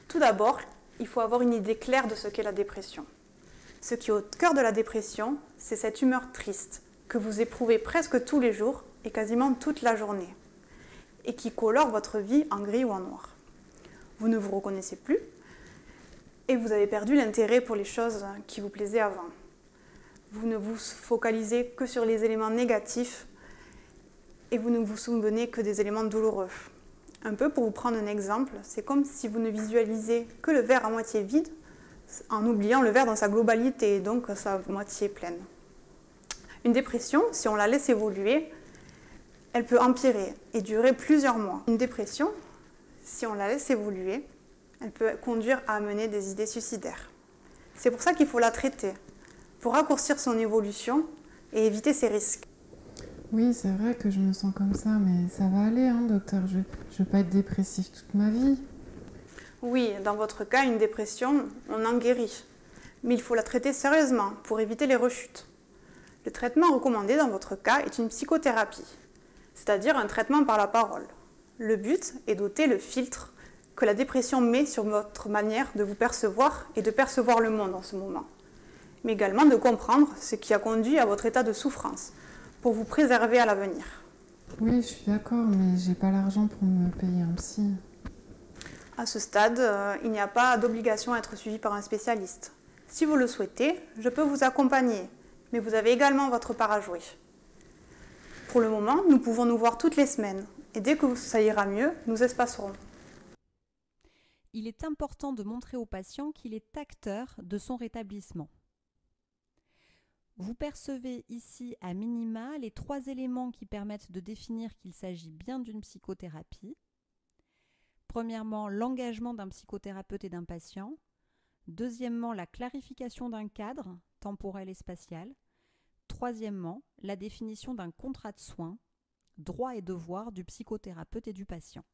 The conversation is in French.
Tout d'abord, il faut avoir une idée claire de ce qu'est la dépression. Ce qui est au cœur de la dépression, c'est cette humeur triste que vous éprouvez presque tous les jours et quasiment toute la journée, et qui colore votre vie en gris ou en noir. Vous ne vous reconnaissez plus et vous avez perdu l'intérêt pour les choses qui vous plaisaient avant. Vous ne vous focalisez que sur les éléments négatifs et vous ne vous souvenez que des éléments douloureux. Un peu pour vous prendre un exemple, c'est comme si vous ne visualisez que le verre à moitié vide en oubliant le verre dans sa globalité et donc sa moitié pleine. Une dépression, si on la laisse évoluer, elle peut empirer et durer plusieurs mois. Une dépression, si on la laisse évoluer, elle peut conduire à amener des idées suicidaires. C'est pour ça qu'il faut la traiter, pour raccourcir son évolution et éviter ses risques. Oui, c'est vrai que je me sens comme ça, mais ça va aller, hein, docteur. Je veux pas être dépressif toute ma vie. Oui, dans votre cas, une dépression, on en guérit. Mais il faut la traiter sérieusement pour éviter les rechutes. Le traitement recommandé dans votre cas est une psychothérapie, c'est-à-dire un traitement par la parole. Le but est d'ôter le filtre que la dépression met sur votre manière de vous percevoir et de percevoir le monde en ce moment, mais également de comprendre ce qui a conduit à votre état de souffrance, pour vous préserver à l'avenir. Oui, je suis d'accord, mais j'ai pas l'argent pour me payer un psy. À ce stade, il n'y a pas d'obligation à être suivi par un spécialiste. Si vous le souhaitez, je peux vous accompagner, mais vous avez également votre part à jouer. Pour le moment, nous pouvons nous voir toutes les semaines, et dès que ça ira mieux, nous espacerons. Il est important de montrer au patient qu'il est acteur de son rétablissement. Vous percevez ici à minima les 3 éléments qui permettent de définir qu'il s'agit bien d'une psychothérapie. Premièrement, l'engagement d'un psychothérapeute et d'un patient. Deuxièmement, la clarification d'un cadre temporel et spatial. Troisièmement, la définition d'un contrat de soins, droits et devoirs du psychothérapeute et du patient.